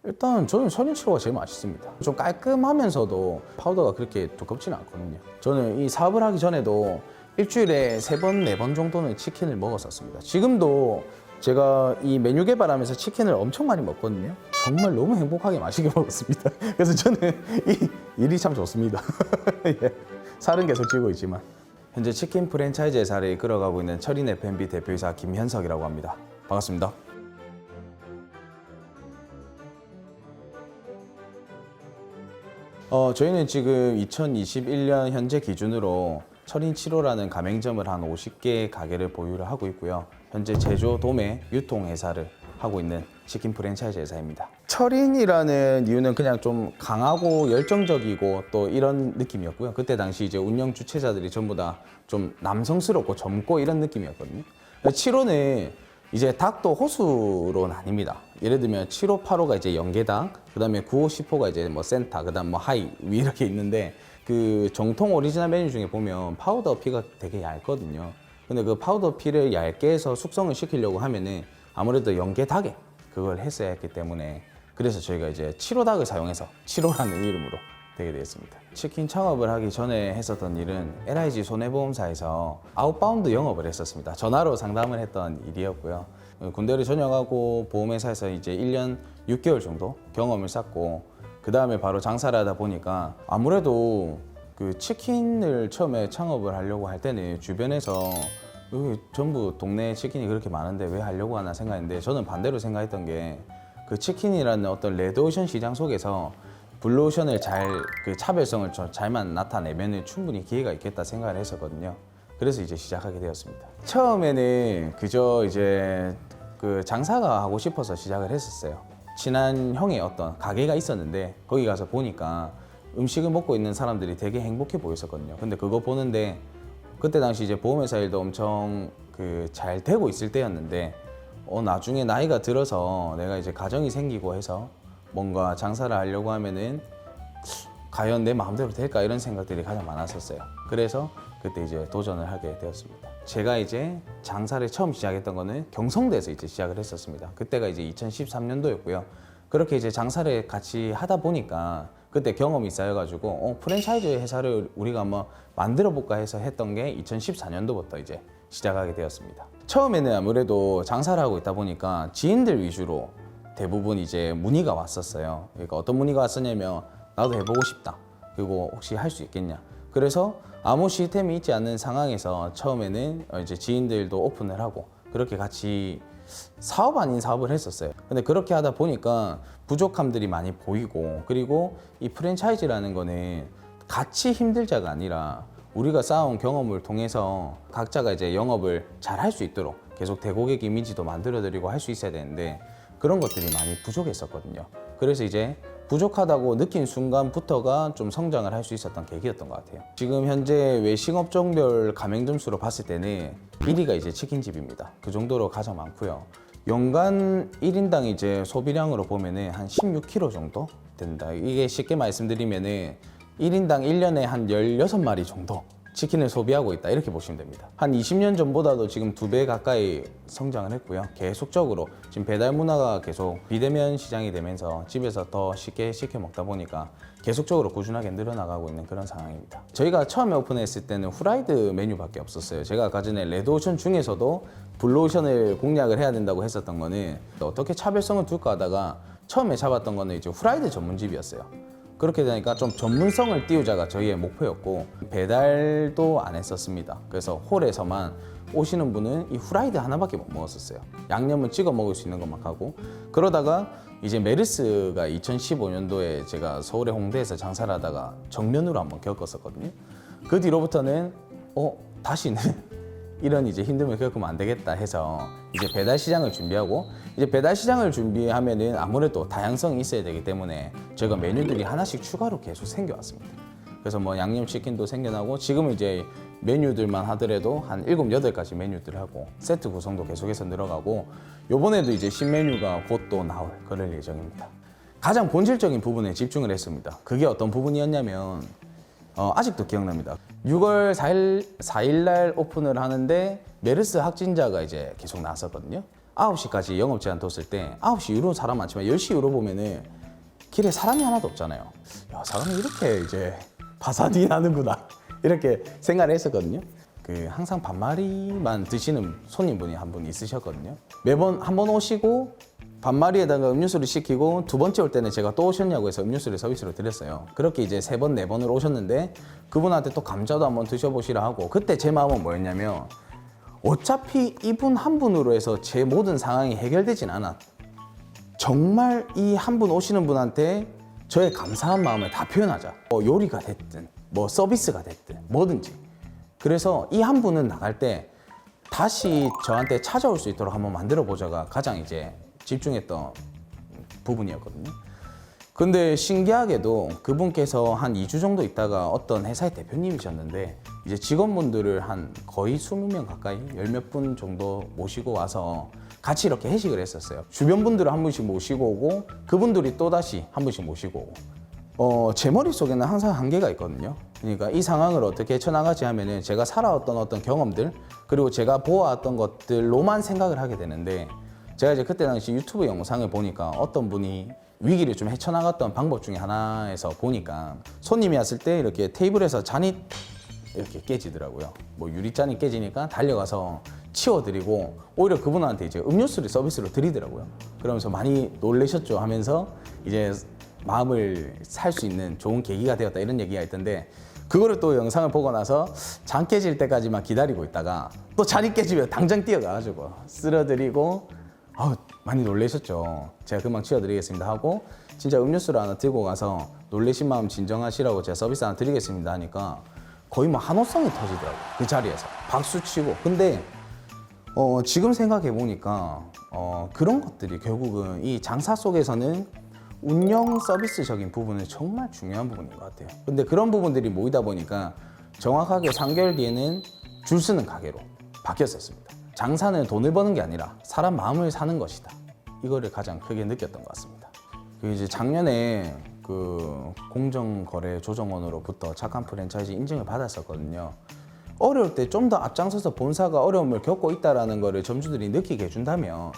일단 저는 철인치로가 제일 맛있습니다. 좀 깔끔하면서도 파우더가 그렇게 두껍지는 않거든요. 저는 이 사업을 하기 전에도 일주일에 3번, 4번 정도는 치킨을 먹었었습니다. 지금도 제가 이 메뉴 개발하면서 치킨을 엄청 많이 먹거든요. 정말 너무 행복하게 맛있게 먹었습니다. 그래서 저는 이 일이 참 좋습니다. 예. 살은 계속 찌고 있지만. 현재 치킨 프랜차이즈 회사를 이끌어가고 있는 철인 F&B 대표이사 김현석이라고 합니다. 반갑습니다. 저희는 지금 2021년 현재 기준으로 철인 7호라는 가맹점을 한 50개 가게를 보유를 하고 있고요. 현재 제조, 도매, 유통 회사를 하고 있는 치킨 프랜차이즈 회사입니다. 철인이라는 이유는 그냥 좀 강하고 열정적이고 또 이런 느낌이었고요. 그때 당시 이제 운영 주체자들이 전부 다 좀 남성스럽고 젊고 이런 느낌이었거든요. 7호는 이제 닭도 호수로 나뉩니다. 예를 들면 7호, 8호가 이제 연계닭, 그 다음에 9호, 10호가 이제 뭐 센터, 그 다음 뭐 하이, 위 이렇게 있는데 그 정통 오리지널 메뉴 중에 보면 파우더 피가 되게 얇거든요. 근데 그 파우더 피를 얇게 해서 숙성을 시키려고 하면은 아무래도 연계닭에 그걸 했어야 했기 때문에 그래서 저희가 이제 7호 닭을 사용해서 7호라는 이름으로 되게 되었습니다. 치킨 창업을 하기 전에 했었던 일은 LIG 손해보험사에서 아웃바운드 영업을 했었습니다. 전화로 상담을 했던 일이었고요. 군대를 전역하고 보험회사에서 이제 1년 6개월 정도 경험을 쌓고 그 다음에 바로 장사를 하다 보니까 아무래도 그 치킨을 처음에 창업을 하려고 할 때는 주변에서 여기 전부 동네에 치킨이 그렇게 많은데 왜 하려고 하나 생각했는데 저는 반대로 생각했던 게 그 치킨이라는 어떤 레드오션 시장 속에서 블루오션을 그 차별성을 잘만 나타내면 충분히 기회가 있겠다 생각을 했었거든요. 그래서 이제 시작하게 되었습니다. 처음에는 그저 이제 그 장사가 하고 싶어서 시작을 했었어요. 친한 형의 어떤 가게가 있었는데 거기 가서 보니까 음식을 먹고 있는 사람들이 되게 행복해 보였었거든요. 근데 그거 보는데 그때 당시 이제 보험회사 일도 엄청 그 잘 되고 있을 때였는데 나중에 나이가 들어서 내가 이제 가정이 생기고 해서 뭔가 장사를 하려고 하면은 과연 내 마음대로 될까 이런 생각들이 가장 많았었어요. 그래서 그때 이제 도전을 하게 되었습니다. 제가 이제 장사를 처음 시작했던 거는 경성대에서 이제 시작을 했었습니다. 그때가 이제 2013년도였고요. 그렇게 이제 장사를 같이 하다 보니까 그때 경험이 쌓여가지고 프랜차이즈 회사를 우리가 한번 만들어 볼까 해서 했던 게 2014년도부터 이제 시작하게 되었습니다. 처음에는 아무래도 장사를 하고 있다 보니까 지인들 위주로 대부분 이제 문의가 왔었어요. 그러니까 어떤 문의가 왔었냐면 나도 해보고 싶다. 그리고 혹시 할 수 있겠냐. 그래서 아무 시스템이 있지 않는 상황에서 처음에는 이제 지인들도 오픈을 하고 그렇게 같이 사업 아닌 사업을 했었어요. 근데 그렇게 하다 보니까 부족함들이 많이 보이고 그리고 이 프랜차이즈라는 거는 같이 힘들자가 아니라 우리가 쌓아온 경험을 통해서 각자가 이제 영업을 잘 할 수 있도록 계속 대고객 이미지도 만들어드리고 할 수 있어야 되는데 그런 것들이 많이 부족했었거든요. 그래서 이제 부족하다고 느낀 순간부터가 좀 성장을 할 수 있었던 계기였던 것 같아요. 지금 현재 외식업종별 가맹점 수로 봤을 때는 1위가 이제 치킨집입니다. 그 정도로 가장 많고요. 연간 1인당 이제 소비량으로 보면은 한 16kg 정도 된다. 이게 쉽게 말씀드리면은 1인당 1년에 한 16마리 정도 치킨을 소비하고 있다 이렇게 보시면 됩니다. 한 20년 전보다도 지금 2배 가까이 성장을 했고요. 계속적으로 지금 배달 문화가 계속 비대면 시장이 되면서 집에서 더 쉽게 시켜 먹다 보니까 계속적으로 꾸준하게 늘어나가고 있는 그런 상황입니다. 저희가 처음에 오픈했을 때는 후라이드 메뉴밖에 없었어요. 제가 아까 전에 레드오션 중에서도 블루오션을 공략을 해야 된다고 했었던 거는 어떻게 차별성을 둘까 하다가 처음에 잡았던 거는 이제 후라이드 전문집이었어요. 그렇게 되니까 좀 전문성을 띄우자가 저희의 목표였고 배달도 안 했었습니다. 그래서 홀에서만 오시는 분은 이 후라이드 하나밖에 못 먹었었어요. 양념은 찍어 먹을 수 있는 것만 하고 그러다가 이제 메르스가 2015년도에 제가 서울의 홍대에서 장사를 하다가 정면으로 한번 겪었었거든요. 그 뒤로부터는 다시는 이런 이제 힘듦을 겪으면 안 되겠다 해서 이제 배달 시장을 준비하고 이제 배달 시장을 준비하면은 아무래도 다양성이 있어야 되기 때문에 저희가 메뉴들이 하나씩 추가로 계속 생겨왔습니다. 그래서 뭐 양념치킨도 생겨나고 지금은 이제 메뉴들만 하더라도 한 7, 8가지 메뉴들 하고 세트 구성도 계속해서 늘어가고 요번에도 이제 신메뉴가 곧 또 나올 그럴 예정입니다. 가장 본질적인 부분에 집중을 했습니다. 그게 어떤 부분이었냐면 아직도 기억납니다. 6월 4일 날 오픈을 하는데 메르스 확진자가 이제 계속 나왔었거든요. 9시까지 영업 제한 뒀을 때 9시 이후로 사람 많지만 10시 이후로 보면은 길에 사람이 하나도 없잖아요. 야, 사람이 이렇게 이제 파산이 나는구나 이렇게 생각을 했었거든요. 그 항상 반마리만 드시는 손님분이 한 분 있으셨거든요. 매번 한 번 오시고 반마리에다가 음료수를 시키고 두 번째 올 때는 제가 또 오셨냐고 해서 음료수를 서비스로 드렸어요. 그렇게 이제 3번, 4번을 오셨는데 그분한테 또 감자도 한번 드셔보시라 하고, 그때 제 마음은 뭐였냐면 어차피 이분 한 분으로 해서 제 모든 상황이 해결되진 않아. 정말 이 한 분 오시는 분한테 저의 감사한 마음을 다 표현하자. 뭐 요리가 됐든 뭐 서비스가 됐든 뭐든지. 그래서 이 한 분은 나갈 때 다시 저한테 찾아올 수 있도록 한번 만들어 보자가 가장 이제 집중했던 부분이었거든요. 근데 신기하게도 그분께서 한 2주 정도 있다가 어떤 회사의 대표님이셨는데 이제 직원분들을 한 거의 20명 가까이 10몇 분 정도 모시고 와서 같이 이렇게 회식을 했었어요. 주변 분들을 한 분씩 모시고 오고 그분들이 또다시 한 분씩 모시고 오고. 제 머릿속에는 항상 한계가 있거든요. 그러니까 이 상황을 어떻게 헤쳐나가지 하면은 제가 살아왔던 어떤 경험들 그리고 제가 보아왔던 것들로만 생각을 하게 되는데, 제가 이제 그때 당시 유튜브 영상을 보니까 어떤 분이 위기를 좀 헤쳐나갔던 방법 중에 하나에서 보니까 손님이 왔을 때 이렇게 테이블에서 잔이 이렇게 깨지더라고요. 뭐 유리잔이 깨지니까 달려가서 치워드리고 오히려 그분한테 이제 음료수를 서비스로 드리더라고요. 그러면서 많이 놀라셨죠 하면서 이제 마음을 살 수 있는 좋은 계기가 되었다 이런 얘기가 있던데, 그거를 또 영상을 보고 나서 잔 깨질 때까지만 기다리고 있다가 또 잔이 깨지면 당장 뛰어가가지고 쓸어드리고 많이 놀라셨죠. 제가 금방 치워드리겠습니다 하고 진짜 음료수를 하나 들고 가서 놀라신 마음 진정하시라고 제가 서비스 하나 드리겠습니다 하니까 거의 뭐 한호성이 터지더라고요. 그 자리에서 박수치고. 근데 지금 생각해 보니까 그런 것들이 결국은 이 장사 속에서는 운영 서비스적인 부분은 정말 중요한 부분인 것 같아요. 근데 그런 부분들이 모이다 보니까 정확하게 3개월 뒤에는 줄 서는 가게로 바뀌었었습니다. 장사는 돈을 버는 게 아니라 사람 마음을 사는 것이다. 이거를 가장 크게 느꼈던 것 같습니다. 그 이제 작년에 그 공정거래조정원으로부터 착한 프랜차이즈 인증을 받았었거든요. 어려울 때 좀 더 앞장서서 본사가 어려움을 겪고 있다는 거를 점주들이 느끼게 해준다면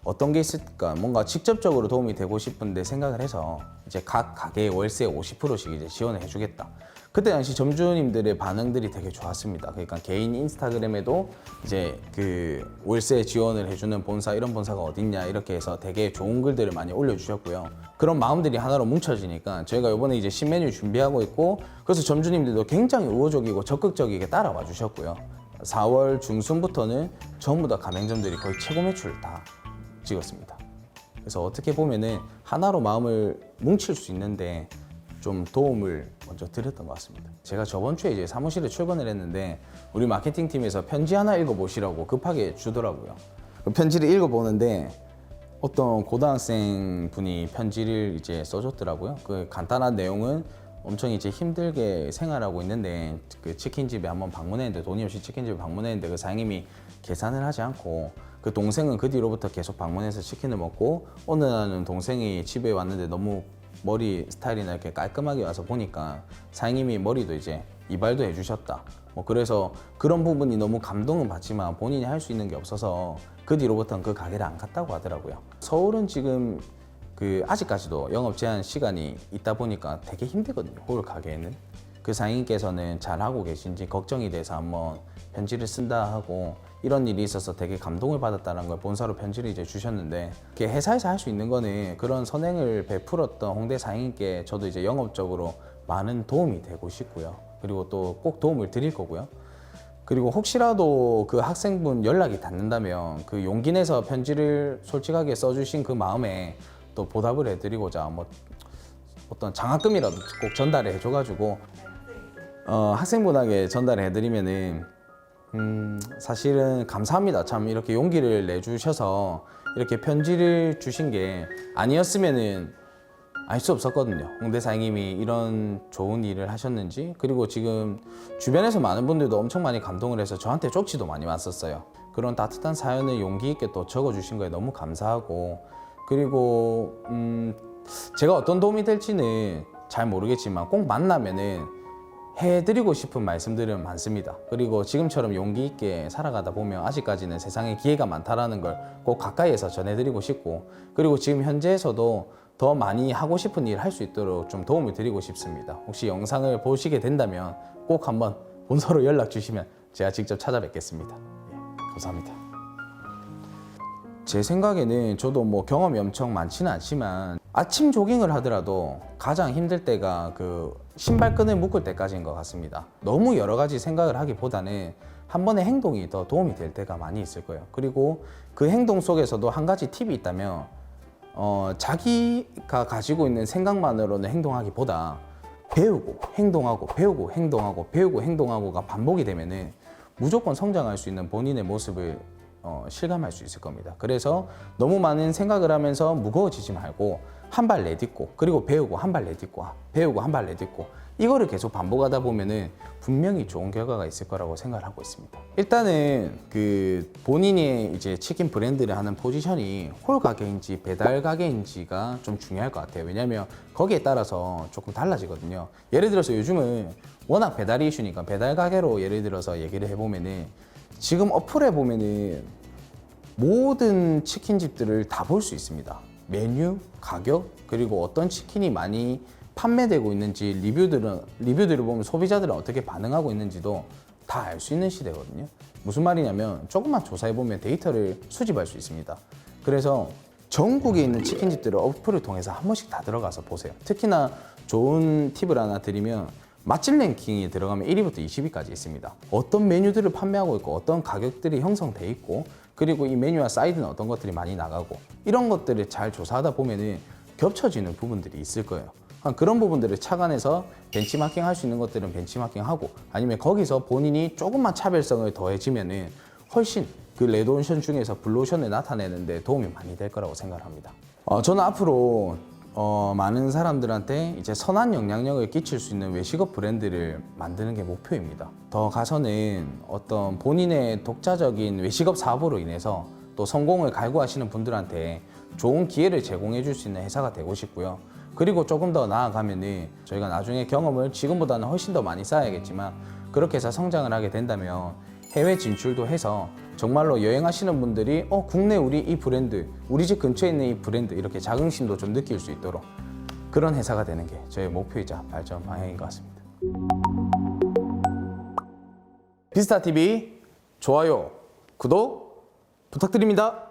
어떤 게 있을까? 뭔가 직접적으로 도움이 되고 싶은데 생각을 해서 이제 각 가게의 월세 50%씩 이제 지원을 해주겠다. 그때 당시 점주님들의 반응들이 되게 좋았습니다. 그러니까 개인 인스타그램에도 이제 그 월세 지원을 해주는 본사, 이런 본사가 어딨냐 이렇게 해서 되게 좋은 글들을 많이 올려주셨고요. 그런 마음들이 하나로 뭉쳐지니까 저희가 이번에 이제 신메뉴 준비하고 있고, 그래서 점주님들도 굉장히 우호적이고 적극적이게 따라와 주셨고요. 4월 중순부터는 전부 다 가맹점들이 거의 최고 매출을 다 찍었습니다. 그래서 어떻게 보면은 하나로 마음을 뭉칠 수 있는데 좀 도움을 먼저 드렸던 것 같습니다. 제가 저번 주에 이제 사무실에 출근을 했는데 우리 마케팅팀에서 편지 하나 읽어보시라고 급하게 주더라고요. 그 편지를 읽어보는데 어떤 고등학생 분이 편지를 이제 써줬더라고요. 그 간단한 내용은 엄청 이제 힘들게 생활하고 있는데 그 치킨집에 한번 방문했는데 돈이 없이 치킨집에 방문했는데 그 사장님이 계산을 하지 않고 그 동생은 그 뒤로부터 계속 방문해서 치킨을 먹고 어느 날은 동생이 집에 왔는데 너무 머리 스타일이나 이렇게 깔끔하게 와서 보니까 사장님이 머리도 이제 이발도 해주셨다. 뭐 그래서 그런 부분이 너무 감동은 받지만 본인이 할 수 있는 게 없어서 그 뒤로부터는 그 가게를 안 갔다고 하더라고요. 서울은 지금 그 아직까지도 영업 제한 시간이 있다 보니까 되게 힘들거든요. 홀 가게에는. 그 사장님께서는 잘 하고 계신지 걱정이 돼서 한번 편지를 쓴다 하고 이런 일이 있어서 되게 감동을 받았다는 걸 본사로 편지를 이제 주셨는데, 회사에서 할 수 있는 거는 그런 선행을 베풀었던 홍대 사장님께 저도 이제 영업적으로 많은 도움이 되고 싶고요. 그리고 또 꼭 도움을 드릴 거고요. 그리고 혹시라도 그 학생분 연락이 닿는다면 그 용기 내서 편지를 솔직하게 써주신 그 마음에 또 보답을 해드리고자 뭐 어떤 장학금이라도 꼭 전달을 해줘가지고 학생분에게 전달을 해드리면은 사실은 감사합니다. 참 이렇게 용기를 내주셔서 이렇게 편지를 주신 게 아니었으면은 알 수 없었거든요. 홍대 사장님이 이런 좋은 일을 하셨는지. 그리고 지금 주변에서 많은 분들도 엄청 많이 감동을 해서 저한테 쪽지도 많이 왔었어요. 그런 따뜻한 사연을 용기 있게 또 적어주신 거에 너무 감사하고, 그리고 제가 어떤 도움이 될지는 잘 모르겠지만 꼭 만나면은 해드리고 싶은 말씀들은 많습니다. 그리고 지금처럼 용기 있게 살아가다 보면 아직까지는 세상에 기회가 많다라는 걸 꼭 가까이에서 전해드리고 싶고, 그리고 지금 현재에서도 더 많이 하고 싶은 일 할 수 있도록 좀 도움을 드리고 싶습니다. 혹시 영상을 보시게 된다면 꼭 한번 본서로 연락 주시면 제가 직접 찾아뵙겠습니다. 예, 감사합니다. 제 생각에는 저도 뭐 경험이 엄청 많지는 않지만 아침 조깅을 하더라도 가장 힘들 때가 그 신발끈을 묶을 때까지인 것 같습니다. 너무 여러 가지 생각을 하기보다는 한 번의 행동이 더 도움이 될 때가 많이 있을 거예요. 그리고 그 행동 속에서도 한 가지 팁이 있다면 자기가 가지고 있는 생각만으로는 행동하기보다 배우고 행동하고 배우고 행동하고 배우고 행동하고가 반복이 되면은 무조건 성장할 수 있는 본인의 모습을 실감할 수 있을 겁니다. 그래서 너무 많은 생각을 하면서 무거워지지 말고 한 발 내딛고, 그리고 배우고 한 발 내딛고, 배우고 한 발 내딛고, 이거를 계속 반복하다 보면은 분명히 좋은 결과가 있을 거라고 생각을 하고 있습니다. 일단은 그 본인이 이제 치킨 브랜드를 하는 포지션이 홀 가게인지 배달 가게인지가 좀 중요할 것 같아요. 왜냐면 거기에 따라서 조금 달라지거든요. 예를 들어서 요즘은 워낙 배달이 이슈니까 배달 가게로 예를 들어서 얘기를 해보면은 지금 어플에 보면은 모든 치킨집들을 다 볼 수 있습니다. 메뉴, 가격, 그리고 어떤 치킨이 많이 판매되고 있는지 리뷰들을 보면 소비자들은 어떻게 반응하고 있는지도 다 알 수 있는 시대거든요. 무슨 말이냐면 조금만 조사해보면 데이터를 수집할 수 있습니다. 그래서 전국에 있는 치킨집들을 어플을 통해서 한 번씩 다 들어가서 보세요. 특히나 좋은 팁을 하나 드리면 맛집 랭킹이 들어가면 1위부터 20위까지 있습니다. 어떤 메뉴들을 판매하고 있고 어떤 가격들이 형성돼 있고, 그리고 이 메뉴와 사이드는 어떤 것들이 많이 나가고, 이런 것들을 잘 조사하다 보면은 겹쳐지는 부분들이 있을 거예요. 그런 부분들을 착안해서 벤치마킹 할 수 있는 것들은 벤치마킹 하고, 아니면 거기서 본인이 조금만 차별성을 더해지면은 훨씬 그 레드오션 중에서 블루오션을 나타내는데 도움이 많이 될 거라고 생각합니다. 저는 앞으로 많은 사람들한테 이제 선한 영향력을 끼칠 수 있는 외식업 브랜드를 만드는 게 목표입니다. 더 가서는 어떤 본인의 독자적인 외식업 사업으로 인해서 또 성공을 갈구하시는 분들한테 좋은 기회를 제공해 줄 수 있는 회사가 되고 싶고요. 그리고 조금 더 나아가면은 저희가 나중에 경험을 지금보다는 훨씬 더 많이 쌓아야겠지만, 그렇게 해서 성장을 하게 된다면 해외 진출도 해서 정말로 여행하시는 분들이 국내 우리 이 브랜드, 우리 집 근처에 있는 이 브랜드, 이렇게 자긍심도 좀 느낄 수 있도록 그런 회사가 되는 게 저의 목표이자 발전 방향인 것 같습니다. 비스타TV 좋아요, 구독 부탁드립니다.